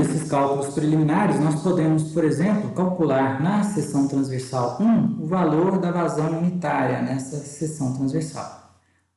esses cálculos preliminares, nós podemos, por exemplo, calcular na seção transversal 1 o valor da vazão unitária nessa seção transversal.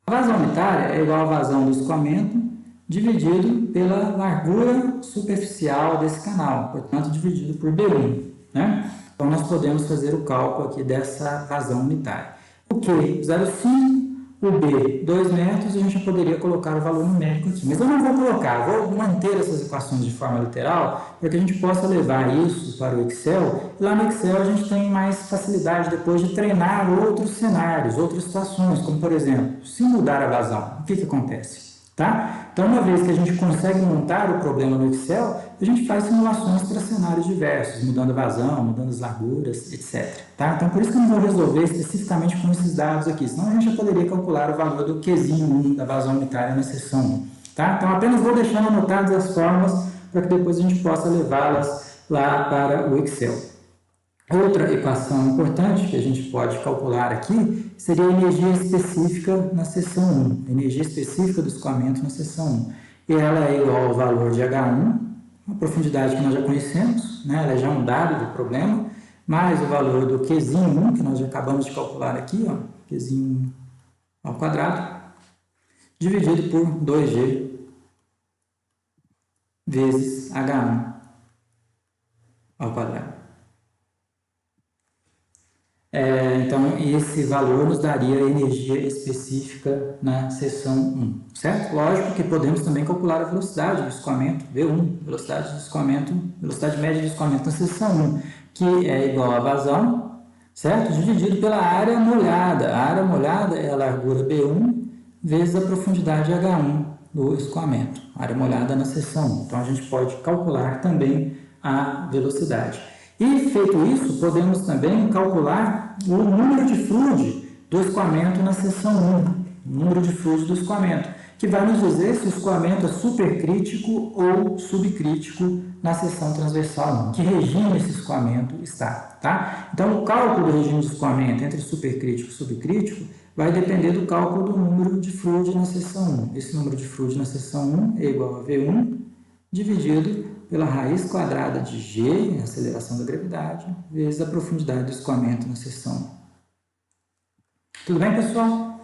A vazão unitária é igual à vazão do escoamento dividido pela largura superficial desse canal, portanto, dividido por B1, né? Então, nós podemos fazer o cálculo aqui dessa vazão unitária. O Q, 0,5, o B, 2 metros, a gente já poderia colocar o valor numérico aqui. Mas eu não vou colocar, vou manter essas equações de forma literal, para que a gente possa levar isso para o Excel. E lá no Excel a gente tem mais facilidade depois de treinar outros cenários, outras situações, como por exemplo, se mudar a vazão, o que acontece? Tá? Então, uma vez que a gente consegue montar o problema no Excel, a gente faz simulações para cenários diversos, mudando a vazão, mudando as larguras, etc. Tá? Então, por isso que eu não vou resolver especificamente com esses dados aqui, senão a gente já poderia calcular o valor do Qzinho 1 da vazão unitária na seção 1. Tá? Então, apenas vou deixar anotadas as formas para que depois a gente possa levá-las lá para o Excel. Outra equação importante que a gente pode calcular aqui seria a energia específica na seção 1, a energia específica do escoamento na seção 1. E ela é igual ao valor de H1, uma profundidade que nós já conhecemos, né? Ela é já um dado do problema, mais o valor do Qzinho 1, que nós já acabamos de calcular aqui, ó, Qzinho 1 ao quadrado, dividido por 2G vezes H1 ao quadrado. Então, esse valor nos daria a energia específica na seção 1, certo? Lógico que podemos também calcular a velocidade do escoamento, V1, velocidade de escoamento, velocidade média de escoamento na seção 1, que é igual à vazão, certo? Dividido pela área molhada. A área molhada é a largura B1 vezes a profundidade H1 do escoamento, área molhada na seção 1. Então, a gente pode calcular também a velocidade. E, feito isso, podemos também calcular o número de fluid do escoamento na seção 1, o número de fluid do escoamento, que vai nos dizer se o escoamento é supercrítico ou subcrítico na seção transversal 1, que regime esse escoamento está, tá? Então, o cálculo do regime de escoamento entre supercrítico e subcrítico vai depender do cálculo do número de fluid na seção 1. Esse número de fluid na seção 1 é igual a V1 dividido pela raiz quadrada de G, a aceleração da gravidade, vezes a profundidade do escoamento na seção 1. Tudo bem, pessoal?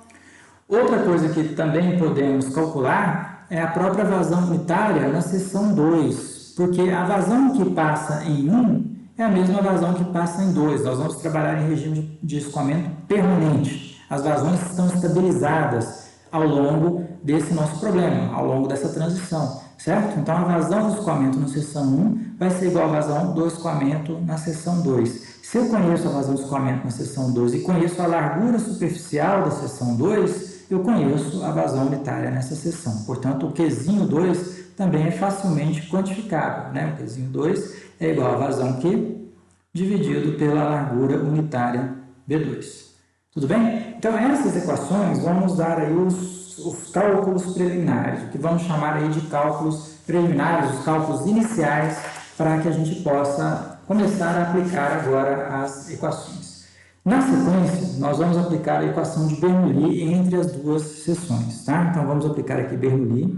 Outra coisa que também podemos calcular é a própria vazão unitária na seção 2, porque a vazão que passa em 1 é a mesma vazão que passa em 2. Nós vamos trabalhar em regime de escoamento permanente. As vazões estão estabilizadas ao longo desse nosso problema, ao longo dessa transição. Certo? Então, a vazão do escoamento na seção 1 vai ser igual à vazão do escoamento na seção 2. Se eu conheço a vazão do escoamento na seção 2 e conheço a largura superficial da seção 2, eu conheço a vazão unitária nessa seção. Portanto, o Qzinho 2 também é facilmente quantificável, né? O Qzinho 2 é igual à vazão Q dividido pela largura unitária B2. Tudo bem? Então, essas equações vão nos dar aí os cálculos preliminares, o que vamos chamar aí de cálculos preliminares, os cálculos iniciais, para que a gente possa começar a aplicar agora as equações. Na sequência, nós vamos aplicar a equação de Bernoulli entre as duas seções, tá? Então, vamos aplicar aqui Bernoulli.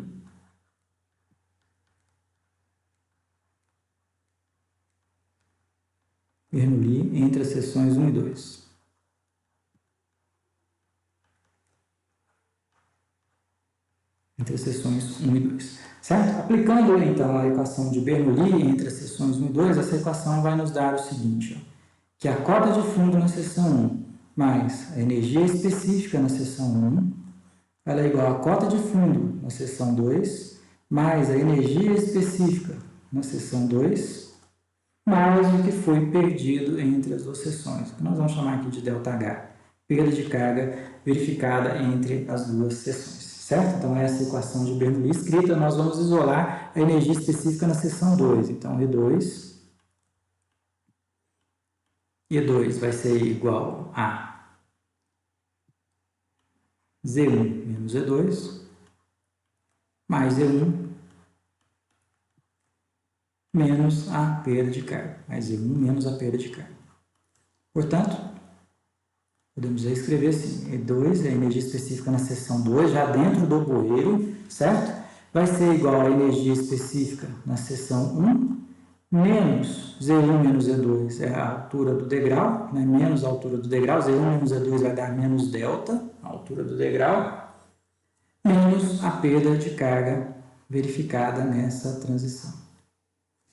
Bernoulli entre as seções 1 e 2. Entre as seções 1 e 2, certo? Aplicando, então, a equação de Bernoulli entre as seções 1 e 2, essa equação vai nos dar o seguinte, ó, que a cota de fundo na seção 1 mais a energia específica na seção 1, ela é igual à cota de fundo na seção 2, mais a energia específica na seção 2, mais o que foi perdido entre as duas seções, que nós vamos chamar aqui de ΔH, perda de carga verificada entre as duas seções. Certo? Então, essa equação de Bernoulli escrita, nós vamos isolar a energia específica na seção 2. Então, E2 vai ser igual a Z1 menos E2, mais Z1 menos a perda de carga. Mais Z1 menos a perda de carga. Portanto, podemos escrever assim, E2 é a energia específica na seção 2, já dentro do bueiro, certo? vai ser igual à energia específica na seção 1, menos Z1 menos Z2 é a altura do degrau, né? Menos a altura do degrau, Z1 menos Z2 vai dar menos delta, a altura do degrau, menos a perda de carga verificada nessa transição.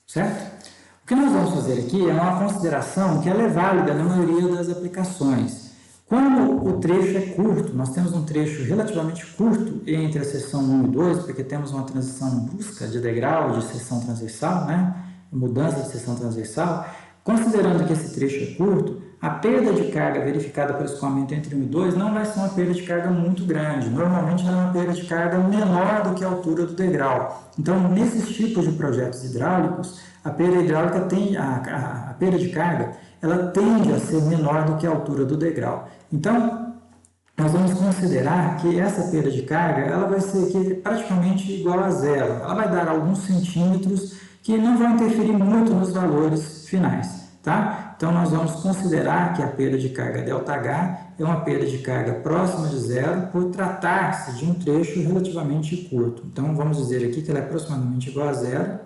Certo? O que nós vamos fazer aqui é uma consideração que ela é válida na maioria das aplicações. Como o trecho é curto, nós temos um trecho relativamente curto entre a seção 1 e 2, porque temos uma transição brusca de degrau, de seção transversal, né? Mudança de seção transversal. Considerando que esse trecho é curto, a perda de carga verificada pelo escoamento entre 1 e 2 não vai ser uma perda de carga muito grande. Normalmente ela é uma perda de carga menor do que a altura do degrau. Então, nesses tipos de projetos hidráulicos, a perda hidráulica a perda de carga, ela tende a ser menor do que a altura do degrau. Então, nós vamos considerar que essa perda de carga, ela vai ser aqui praticamente igual a zero. Ela vai dar alguns centímetros que não vão interferir muito nos valores finais, tá? Então, nós vamos considerar que a perda de carga ΔH é uma perda de carga próxima de zero por tratar-se de um trecho relativamente curto. Então, vamos dizer aqui que ela é aproximadamente igual a zero.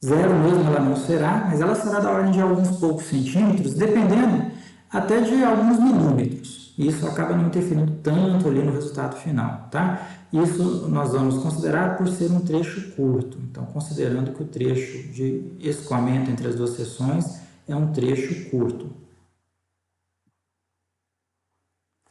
Zero mesmo ela não será, mas ela será da ordem de alguns poucos centímetros, dependendo até de alguns milímetros. Isso acaba não interferindo tanto ali no resultado final, tá? Isso nós vamos considerar por ser um trecho curto. Então, considerando que o trecho de escoamento entre as duas seções é um trecho curto.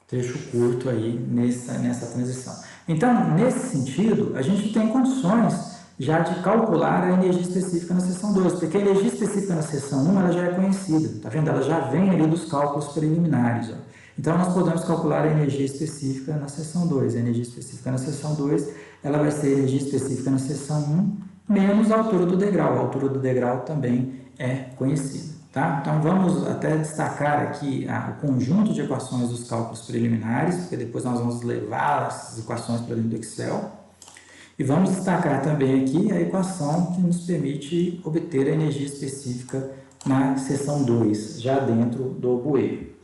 Trecho curto aí nessa transição. Então, nesse sentido, a gente tem condições já de calcular a energia específica na seção 2, porque a energia específica na seção 1 ela já é conhecida, tá vendo? Ela já vem ali dos cálculos preliminares, ó. Então, nós podemos calcular a energia específica na seção 2. A energia específica na seção 2, ela vai ser a energia específica na seção 1 menos a altura do degrau. A altura do degrau também é conhecida, tá? Então, vamos até destacar aqui o conjunto de equações dos cálculos preliminares, porque depois nós vamos levar essas equações para dentro do Excel. E vamos destacar também aqui a equação que nos permite obter a energia específica na seção 2, já dentro do bueiro.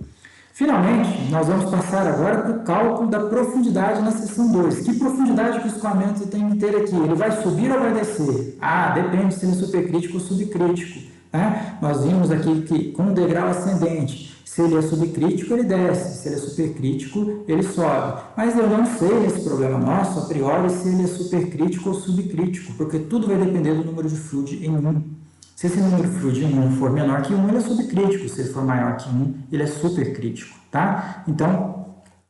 Finalmente, nós vamos passar agora para o cálculo da profundidade na seção 2. Que profundidade que o escoamento tem que ter aqui? Ele vai subir ou vai descer? Depende se ele é supercrítico ou subcrítico, né? Nós vimos aqui que com o degrau ascendente, se ele é subcrítico, ele desce. Se ele é supercrítico, ele sobe. Mas eu não sei nesse problema nosso, a priori, se ele é supercrítico ou subcrítico, porque tudo vai depender do número de fluid em 1. Se esse número de fluid em 1 for menor que 1, ele é subcrítico. Se ele for maior que 1, ele é supercrítico, tá? Então,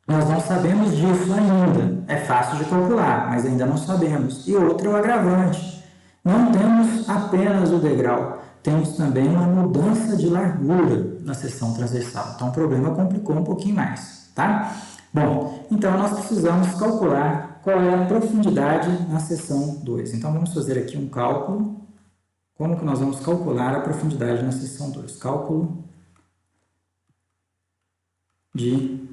nós não sabemos disso ainda. É fácil de calcular, mas ainda não sabemos. E outro é o agravante. Não temos apenas o degrau. Temos também uma mudança de largura na seção transversal. Então, o problema complicou um pouquinho mais, tá? Bom, então nós precisamos calcular qual é a profundidade na seção 2. Então, vamos fazer aqui um cálculo. Como que nós vamos calcular a profundidade na seção 2? Cálculo de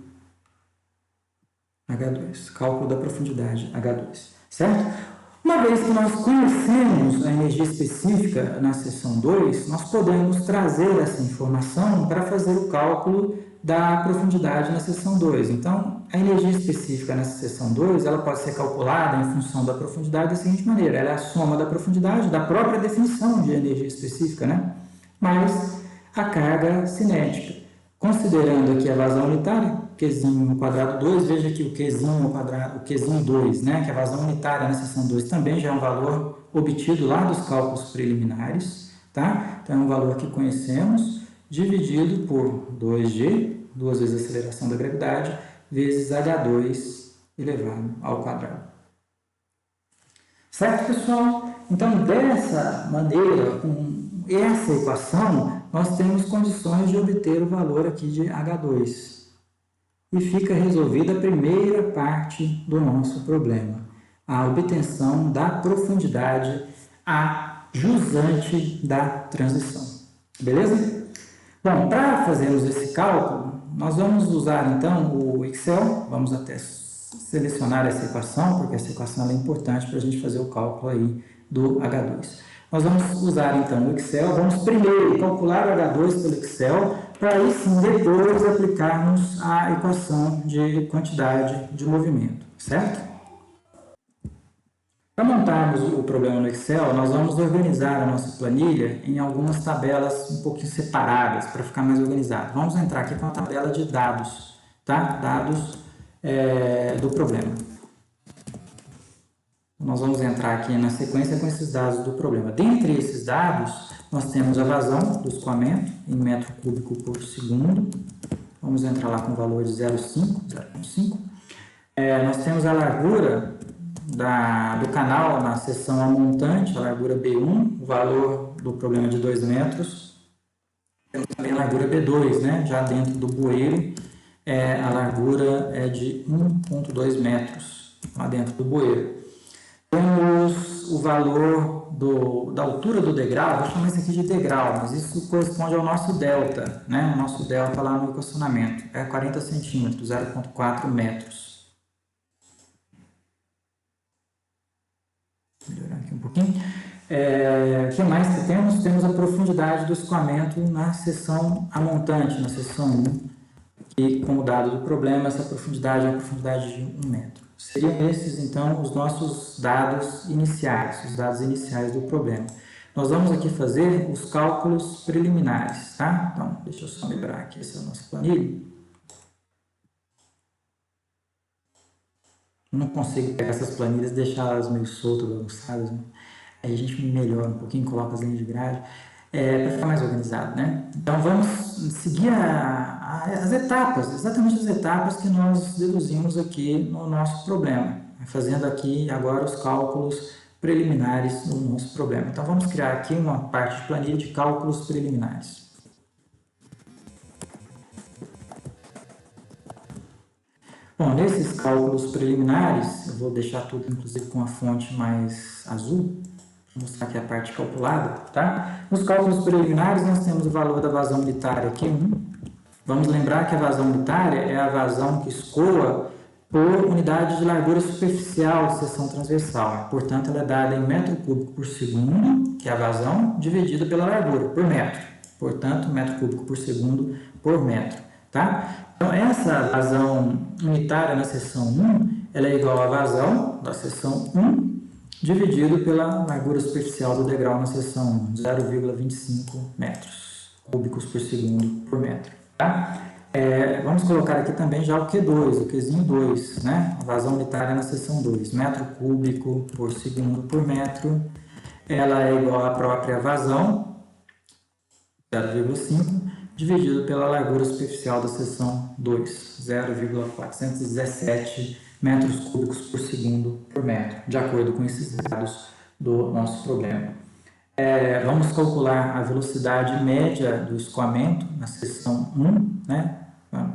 H2. Cálculo da profundidade H2, certo? Uma vez que nós conhecemos a energia específica na seção 2, nós podemos trazer essa informação para fazer o cálculo da profundidade na seção 2. Então, a energia específica nessa seção 2, ela pode ser calculada em função da profundidade da seguinte maneira: ela é a soma da profundidade, da própria definição de energia específica, né? Mais a carga cinética. Considerando aqui a vazão unitária, Qzinho ao quadrado 2, veja que o Qzinho ao quadrado, o Qzinho 2, né, que a vazão unitária na seção 2 também já é um valor obtido lá dos cálculos preliminares, tá? Então, é um valor que conhecemos, dividido por 2G, 2 vezes a aceleração da gravidade, vezes H2 elevado ao quadrado. Certo, pessoal? Então, dessa maneira, com essa equação, nós temos condições de obter o valor aqui de H2. E fica resolvida a primeira parte do nosso problema, a obtenção da profundidade a jusante da transição. Beleza? Bom, para fazermos esse cálculo, nós vamos usar então o Excel, vamos até selecionar essa equação, porque essa equação é importante para a gente fazer o cálculo aí do H2. Nós vamos usar então o Excel, vamos primeiro calcular o H2 pelo Excel, para aí sim depois aplicarmos a equação de quantidade de movimento, certo? Para montarmos o problema no Excel, nós vamos organizar a nossa planilha em algumas tabelas um pouquinho separadas, para ficar mais organizado. Vamos entrar aqui com a tabela de dados, tá? Dados do problema. Nós vamos entrar aqui na sequência com esses dados do problema. Dentre esses dados, nós temos a vazão do escoamento em metro cúbico por segundo. Vamos entrar lá com o valor de 0,5. Nós temos a largura do canal na seção A montante, a largura B1, o valor do problema de 2 metros. Temos também a largura B2, né? Já dentro do bueiro, a largura é de 1,2 metros, lá dentro do bueiro. Temos o valor da altura do degrau, vou chamar isso aqui de degrau, mas isso corresponde ao nosso delta, né? O nosso delta lá no equacionamento é 40 centímetros, 0,4 metros. Melhorar aqui um pouquinho. O que mais que temos? Temos a profundidade do escoamento na seção A montante, na seção 1, e como dado do problema, essa profundidade é a profundidade de 1 metro. Seriam esses, então, os nossos dados iniciais, os dados iniciais do problema. Nós vamos aqui fazer os cálculos preliminares, tá? Então, deixa eu só melhorar aqui essa nossa planilha. Eu não consigo pegar essas planilhas e deixá-las meio soltas, bagunçadas, né? Aí a gente melhora um pouquinho, coloca as linhas de grade, para ficar mais organizado, né? Então, vamos seguir as etapas, exatamente as etapas que nós deduzimos aqui no nosso problema, fazendo aqui agora os cálculos preliminares do nosso problema. Então, vamos criar aqui uma parte de planilha de cálculos preliminares. Bom, nesses cálculos preliminares, eu vou deixar tudo, inclusive, com a fonte mais azul, vou mostrar aqui a parte calculada, tá? Nos cálculos preliminares, nós temos o valor da vazão unitária Q1. Vamos lembrar que a vazão unitária é a vazão que escoa por unidade de largura superficial de seção transversal. Portanto, ela é dada em metro cúbico por segundo, que é a vazão, dividida pela largura, por metro. Portanto, metro cúbico por segundo por metro, tá? Então, essa vazão unitária na seção 1, ela é igual à vazão da seção 1, dividido pela largura superficial do degrau na seção 1, 0,25 metros cúbicos por segundo por metro. Tá? Vamos colocar aqui também já o Q2, o Qzinho 2, né? A vazão unitária na seção 2, metro cúbico por segundo por metro. Ela é igual à própria vazão, 0,5, dividido pela largura superficial da seção 2, 0,417 metros cúbicos por segundo por metro, de acordo com esses dados do nosso problema. Vamos calcular a velocidade média do escoamento na seção 1, né?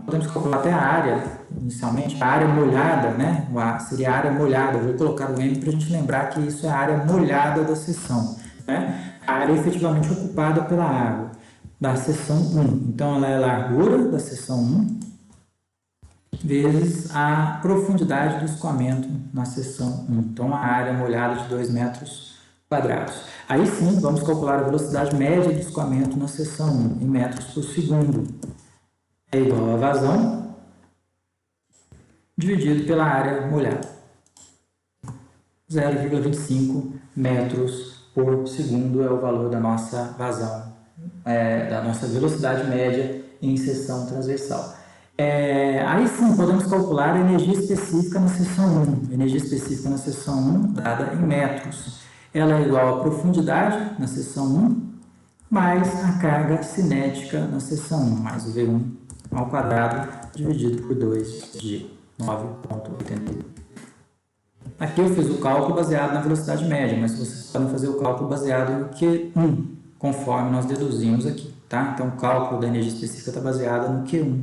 Podemos calcular até a área, inicialmente, a área molhada, né? Seria a área molhada, eu vou colocar o M para a gente lembrar que isso é a área molhada da seção, né? A área efetivamente ocupada pela água da seção 1. Então, ela é a largura da seção 1 vezes a profundidade do escoamento na seção 1. Então, a área molhada de 2 metros quadrados. Aí sim, vamos calcular a velocidade média do escoamento na seção 1, em metros por segundo. É igual a vazão dividido pela área molhada. 0,25 metros por segundo é o valor da nossa vazão, da nossa velocidade média em seção transversal. Aí sim, podemos calcular a energia específica na seção 1. Energia específica na seção 1 dada em metros. Ela é igual à profundidade na seção 1, mais a carga cinética na seção 1, mais o V1 ao quadrado, dividido por 2 de 9,81. Aqui eu fiz o cálculo baseado na velocidade média, mas vocês podem fazer o cálculo baseado no Q1, conforme nós deduzimos aqui, tá? Então, o cálculo da energia específica está baseado no Q1,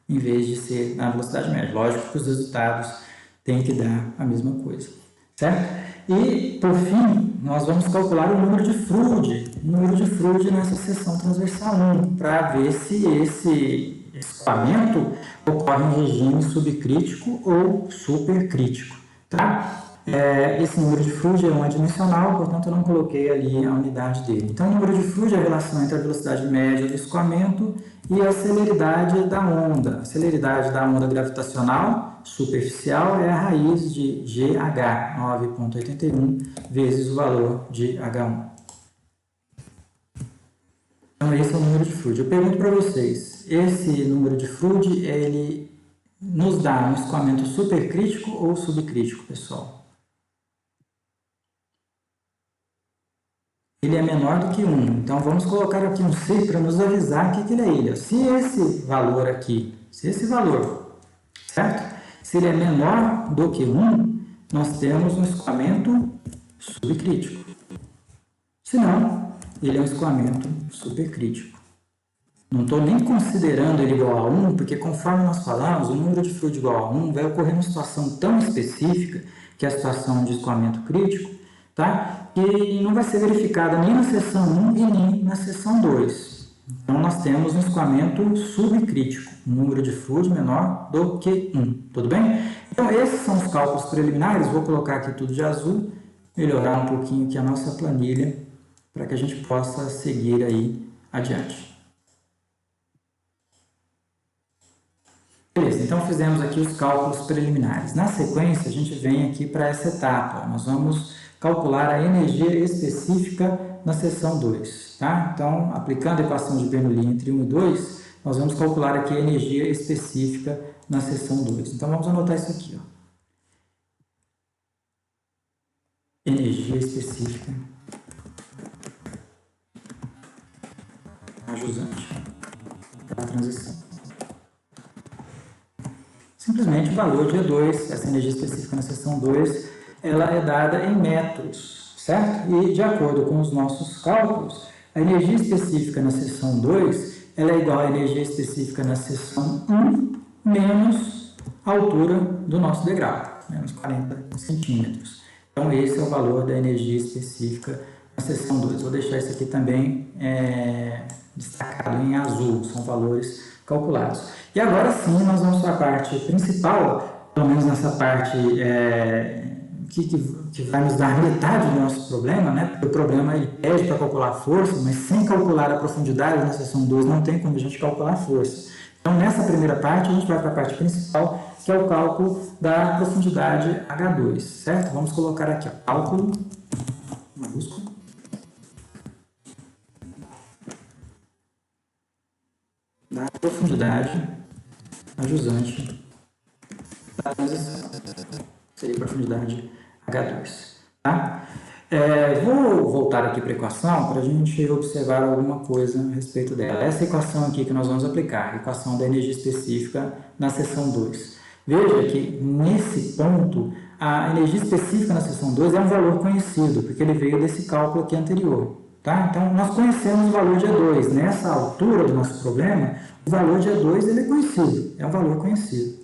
em vez de ser na velocidade média. Lógico que os resultados têm que dar a mesma coisa, certo? E, por fim, nós vamos calcular o número de Froude nessa seção transversal 1, para ver se esse escoamento ocorre em regime subcrítico ou supercrítico, tá? Esse número de Froude é um adimensional, portanto eu não coloquei ali a unidade dele. Então o número de Froude é a relação entre a velocidade média do escoamento e a celeridade da onda. A celeridade da onda gravitacional superficial é a raiz de GH, 9,81, vezes o valor de H1. Então esse é o número de Froude. Eu pergunto para vocês, esse número de Froude, ele nos dá um escoamento supercrítico ou subcrítico, pessoal? Ele é menor do que 1. Então, vamos colocar aqui um C para nos avisar que ele é ele. Se esse valor aqui, certo? Se ele é menor do que 1, nós temos um escoamento subcrítico. Se não, ele é um escoamento supercrítico. Não estou nem considerando ele igual a 1, porque conforme nós falamos, o número de Froude igual a 1 vai ocorrer numa situação tão específica, que é a situação de escoamento crítico, tá? Que não vai ser verificada nem na seção 1 e nem na seção 2. Então, nós temos um escoamento subcrítico, um número de Froude menor do que 1, tudo bem? Então, esses são os cálculos preliminares, vou colocar aqui tudo de azul, melhorar um pouquinho aqui a nossa planilha, para que a gente possa seguir aí adiante. Beleza, então fizemos aqui os cálculos preliminares. Na sequência, a gente vem aqui para essa etapa. Nós vamos calcular a energia específica na seção 2. Tá? Então, aplicando a equação de Bernoulli entre 1 e 2, nós vamos calcular aqui a energia específica na seção 2. Então, vamos anotar isso aqui. Ó. Energia específica ajusante da transição. Simplesmente o valor de E2, essa energia específica na seção 2, ela é dada em metros, certo? E de acordo com os nossos cálculos, a energia específica na seção 2, ela é igual à energia específica na seção 1, menos a altura do nosso degrau, menos 40 centímetros. Então, esse é o valor da energia específica na seção 2. Vou deixar isso aqui também destacado em azul, são valores calculados. E agora sim, nós vamos para a parte principal, pelo menos nessa parte que vai nos dar metade do nosso problema, né? Porque o problema ele pede para calcular a força, mas sem calcular a profundidade na seção 2 não tem como a gente calcular a força. Então, nessa primeira parte, a gente vai para a parte principal, que é o cálculo da profundidade H2, certo? Vamos colocar aqui, ó, cálculo maiúsculo da profundidade ajusante da transição. Seria a profundidade H2. Tá? Vou voltar aqui para a equação para a gente observar alguma coisa a respeito dela. Essa equação aqui que nós vamos aplicar, a equação da energia específica na seção 2. Veja que nesse ponto, a energia específica na seção 2 é um valor conhecido, porque ele veio desse cálculo aqui anterior. Tá? Então, nós conhecemos o valor de E2. Nessa altura do nosso problema, o valor de E2 ele é conhecido, é um valor conhecido.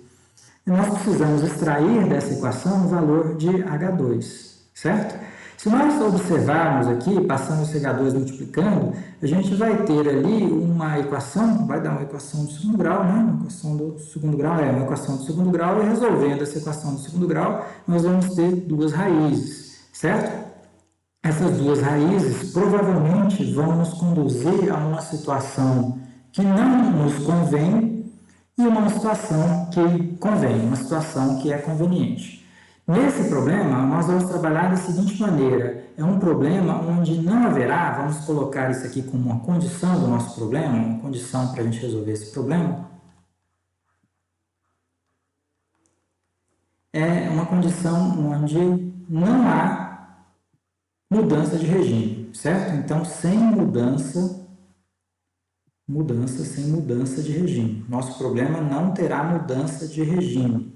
E nós precisamos extrair dessa equação o valor de H2, certo? Se nós observarmos aqui, passando esse H2 multiplicando, a gente vai ter ali uma equação, vai dar uma equação de segundo grau, né? Uma equação do segundo grau, uma equação do segundo grau, e resolvendo essa equação do segundo grau, nós vamos ter duas raízes, certo? Essas duas raízes provavelmente vão nos conduzir a uma situação que não nos convém e uma situação que convém, uma situação que é conveniente. Nesse problema, nós vamos trabalhar da seguinte maneira, é um problema onde não haverá, vamos colocar isso aqui como uma condição do nosso problema, uma condição para a gente resolver esse problema, é uma condição onde não há mudança de regime, certo? Então, sem mudança de regime. Nosso problema não terá mudança de regime.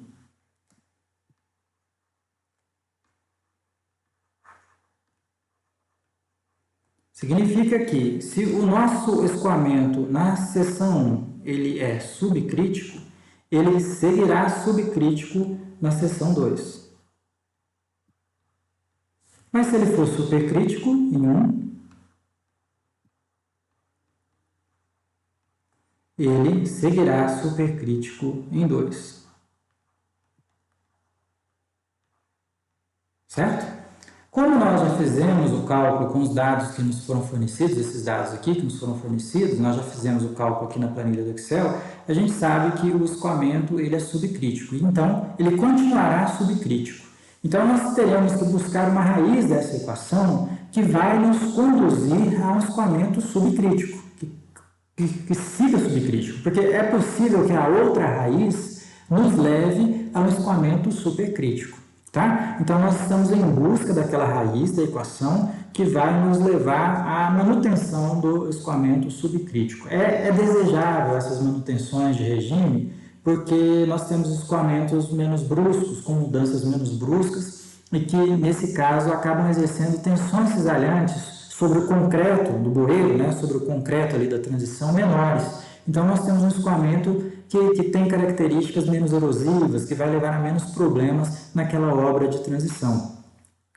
Significa que, se o nosso escoamento na seção 1 ele é subcrítico, ele seguirá subcrítico na seção 2. Mas se ele for supercrítico em 1, ele seguirá supercrítico em 2. certo? Como nós já fizemos o cálculo com os dados que nos foram fornecidos, esses dados aqui que nos foram fornecidos, nós já fizemos o cálculo aqui na planilha do Excel, a gente sabe que o escoamento ele é subcrítico, então ele continuará subcrítico. Então nós teremos que buscar uma raiz dessa equação que vai nos conduzir a um escoamento subcrítico, que siga subcrítico, porque é possível que a outra raiz nos leve a um escoamento supercrítico. Tá? Então, nós estamos em busca daquela raiz da equação que vai nos levar à manutenção do escoamento subcrítico. É desejável essas manutenções de regime, porque nós temos escoamentos menos bruscos, com mudanças menos bruscas, e que, nesse caso, acabam exercendo tensões cisalhantes sobre o concreto do bueiro, né, sobre o concreto ali da transição, menores. Então, nós temos um escoamento que tem características menos erosivas, que vai levar a menos problemas naquela obra de transição.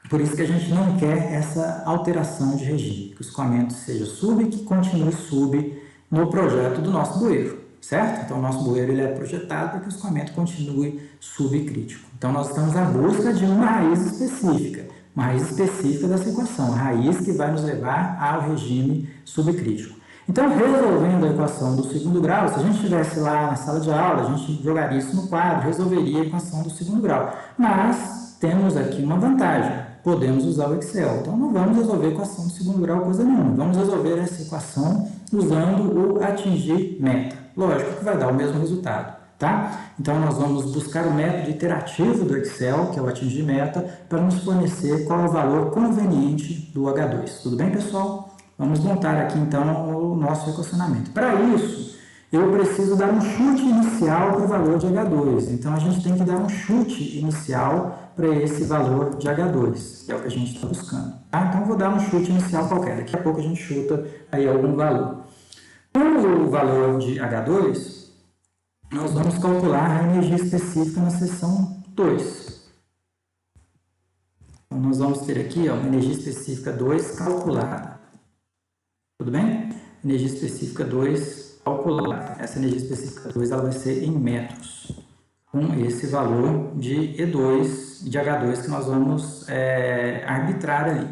Por isso que a gente não quer essa alteração de regime, que o escoamento seja sub e que continue sub no projeto do nosso bueiro, certo? Então, o nosso bueiro ele é projetado para que o escoamento continue subcrítico. Então, nós estamos à busca de uma raiz específica dessa equação, a raiz que vai nos levar ao regime subcrítico. Então, resolvendo a equação do segundo grau, se a gente estivesse lá na sala de aula, a gente jogaria isso no quadro, resolveria a equação do segundo grau. Mas temos aqui uma vantagem, podemos usar o Excel. Então, não vamos resolver a equação do segundo grau coisa nenhuma. Vamos resolver essa equação usando o atingir meta. Lógico que vai dar o mesmo resultado, tá? Então, nós vamos buscar o método iterativo do Excel, que é o atingir meta, para nos fornecer qual é o valor conveniente do H2. Tudo bem, pessoal? Vamos montar aqui, então, o nosso equacionamento. Para isso, eu preciso dar um chute inicial para o valor de H2. Então, a gente tem que dar um chute inicial para esse valor de H2, que é o que a gente está buscando. Tá? Então, eu vou dar um chute inicial qualquer. Daqui a pouco a gente chuta aí algum valor. Com o valor de H2, nós vamos calcular a energia específica na seção 2. Então, nós vamos ter aqui uma energia específica 2 calculada. Tudo bem? Energia específica 2 calculada. Essa energia específica 2 ela vai ser em metros, com esse valor de E2, de H2 que nós vamos arbitrar ali.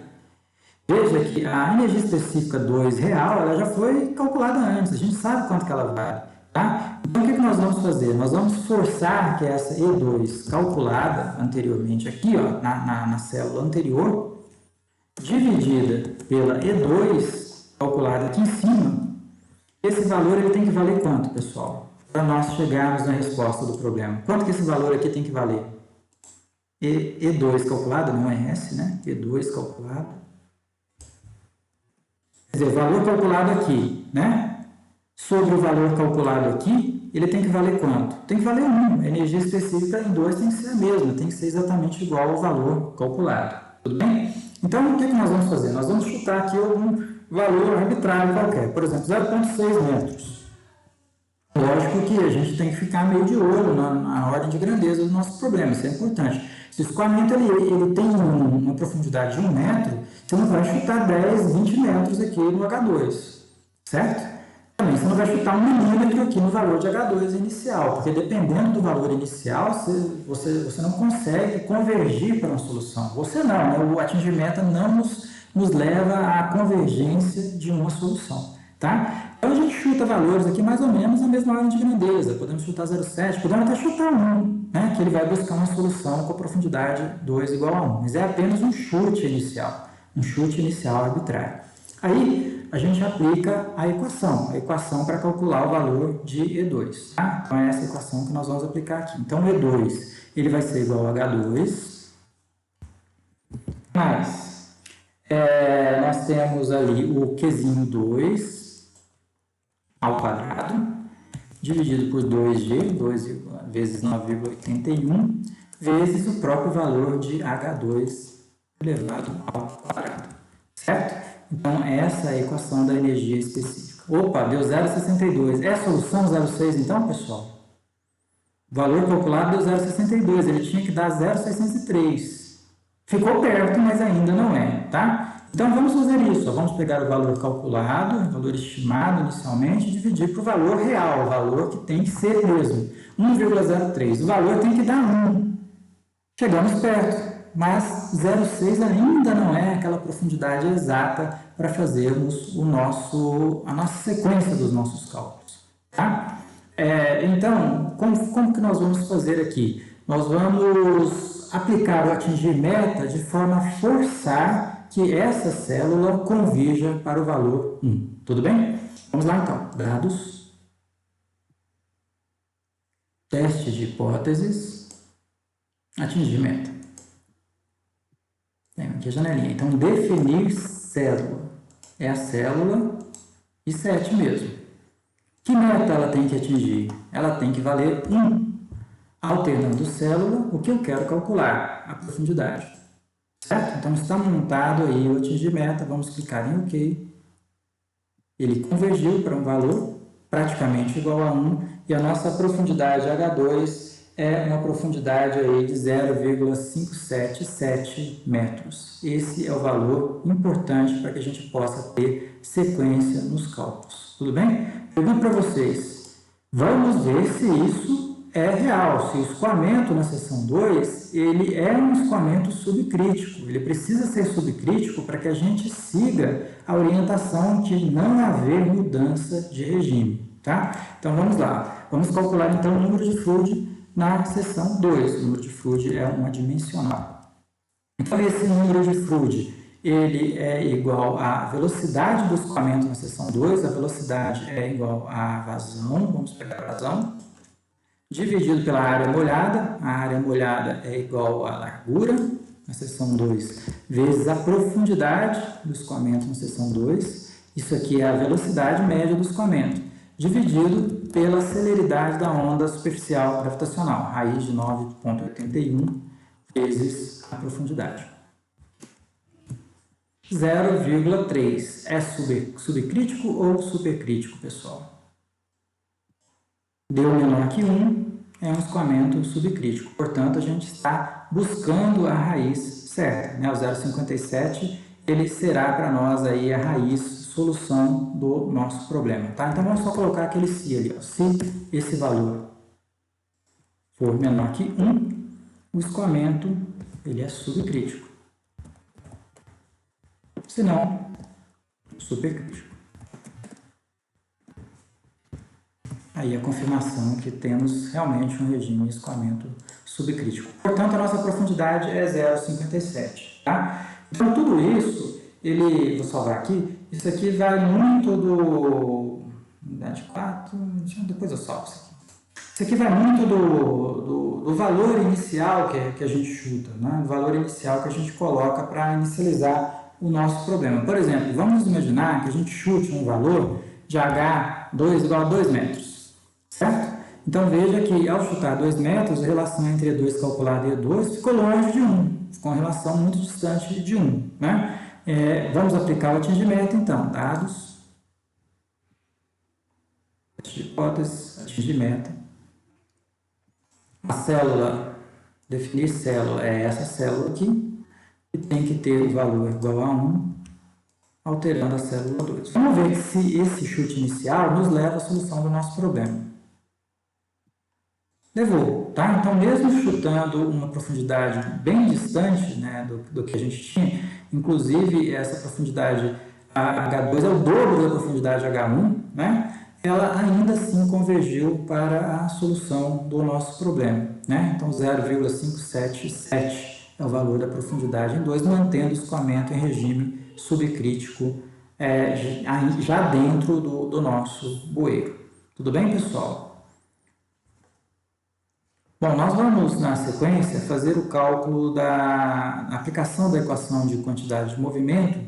Veja que a energia específica 2 real ela já foi calculada antes, a gente sabe quanto que ela vale. Tá? Então, o que nós vamos fazer? Nós vamos forçar que essa E2 calculada anteriormente aqui, ó, na célula anterior, dividida pela E2 calculada aqui em cima, esse valor ele tem que valer quanto, pessoal? Para nós chegarmos na resposta do problema. Quanto que esse valor aqui tem que valer? E2 calculado, não é S, né? E2 calculado. Quer dizer, o valor calculado aqui, né? Sobre o valor calculado aqui, ele tem que valer quanto? Tem que valer 1. A energia específica em 2 tem que ser a mesma, tem que ser exatamente igual ao valor calculado. Tudo bem? Então, o que nós vamos fazer? Nós vamos chutar aqui algum valor arbitrário qualquer, por exemplo, 0,6 metros. Lógico que a gente tem que ficar meio de olho na ordem de grandeza do nosso problema, isso é importante. Se o escoamento ele tem uma profundidade de 1 metro, você não vai chutar 10, 20 metros aqui no H2, certo? Também você não vai chutar 1 milímetro aqui no valor de H2 inicial, porque dependendo do valor inicial, você não consegue convergir para uma solução. Você não, né? O atingir meta não nos leva à convergência de uma solução, tá? Então, a gente chuta valores aqui mais ou menos na mesma ordem de grandeza. Podemos chutar 0,7, podemos até chutar 1, né? Que ele vai buscar uma solução com a profundidade 2 igual a 1. Mas é apenas um chute inicial arbitrário. Aí, a gente aplica a equação para calcular o valor de E2, tá? Então, é essa equação que nós vamos aplicar aqui. Então, E2, ele vai ser igual a H2, mais... nós temos ali o Qzinho 2 ao quadrado, dividido por 2G, 2 vezes 9,81, vezes o próprio valor de H2 elevado ao quadrado, certo? Então, essa é a equação da energia específica. Opa, deu 0,62. É a solução 0,6 então, pessoal? O valor calculado deu 0,62, ele tinha que dar 0,603. Ficou perto, mas ainda não é, tá? Então, vamos fazer isso. Vamos pegar o valor calculado, o valor estimado inicialmente, e dividir para o valor real, o valor que tem que ser mesmo, 1,03. O valor tem que dar 1. Chegamos perto, mas 0,6 ainda não é aquela profundidade exata para fazermos a nossa sequência dos nossos cálculos. Tá? Então, como que nós vamos fazer aqui? Nós vamos aplicar o atingir meta de forma a forçar que essa célula convirja para o valor 1. Tudo bem? Vamos lá então. Dados. Teste de hipóteses. Atingir meta. Tem aqui a janelinha. Então, definir célula. É a célula e 7 mesmo. Que meta ela tem que atingir? Ela tem que valer 1. Alternando célula, o que eu quero calcular? A profundidade. Certo? Então, está montado aí o atingir meta. Vamos clicar em OK. Ele convergiu para um valor praticamente igual a 1. E a nossa profundidade H2 é uma profundidade aí de 0,577 metros. Esse é o valor importante para que a gente possa ter sequência nos cálculos. Tudo bem? Pergunto para vocês, vamos ver se isso é real, se o escoamento na seção 2, ele é um escoamento subcrítico. Ele precisa ser subcrítico para que a gente siga a orientação de não haver mudança de regime. Tá? Então, vamos lá. Vamos calcular, então, o número de fluid na seção 2. O número de fluid é uma dimensional. Então, esse número de fluid, ele é igual à velocidade do escoamento na seção 2. A velocidade é igual à vazão. Vamos pegar a vazão. Dividido pela área molhada. A área molhada é igual à largura, na seção 2, vezes a profundidade do escoamento na seção 2. Isso aqui é a velocidade média do escoamento, dividido pela celeridade da onda superficial gravitacional, raiz de 9,81 vezes a profundidade. 0,3 é subcrítico ou supercrítico, pessoal? Deu menor que 1, é um escoamento subcrítico. Portanto, a gente está buscando a raiz certa. Né? O 0,57 ele será para nós aí a raiz, solução do nosso problema. Tá? Então, vamos só colocar aquele se ali. Ó. Se esse valor for menor que 1, o escoamento ele é subcrítico. Se não, supercrítico. Aí a confirmação que temos realmente um regime de escoamento subcrítico. Portanto, a nossa profundidade é 0,57. Tá? Então, tudo isso, vou salvar aqui, isso aqui vai muito do... Unidade 4, depois eu salvo isso aqui. Isso aqui vai muito do valor inicial que a gente chuta, né? Do valor inicial que a gente coloca para inicializar o nosso problema. Por exemplo, vamos imaginar que a gente chute um valor de H2 igual a 2 metros. Certo? Então, veja que ao chutar 2 metros, a relação entre E2 calculada e E2 ficou longe de 1, ficou uma relação muito distante de 1. Né? Vamos aplicar o atingir meta, então. Dados, teste de hipótese, atingir meta. A célula, definir célula, é essa célula aqui, que tem que ter o valor igual a 1, alterando a célula 2. Vamos ver se esse chute inicial nos leva à solução do nosso problema. Levou, tá? Então, mesmo chutando uma profundidade bem distante, né, do que a gente tinha, inclusive essa profundidade H2 é o dobro da profundidade H1, né? Ela ainda assim convergiu para a solução do nosso problema, né? Então, 0,577 é o valor da profundidade em 2, mantendo o escoamento em regime subcrítico já dentro do nosso bueiro. Tudo bem, pessoal? Bom, nós vamos, na sequência, fazer o cálculo da aplicação da equação de quantidade de movimento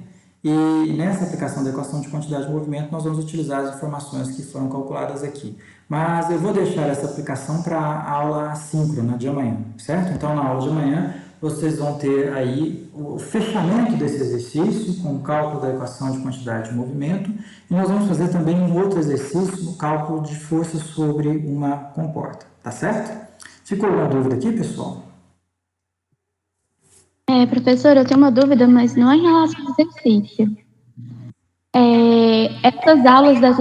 e nessa aplicação da equação de quantidade de movimento nós vamos utilizar as informações que foram calculadas aqui. Mas eu vou deixar essa aplicação para a aula assíncrona de amanhã, certo? Então, na aula de amanhã, vocês vão ter aí o fechamento desse exercício com o cálculo da equação de quantidade de movimento e nós vamos fazer também um outro exercício, o cálculo de força sobre uma comporta, tá certo? Ficou alguma dúvida aqui, pessoal? Professor, eu tenho uma dúvida, mas não é em relação ao exercício. Essas aulas dessa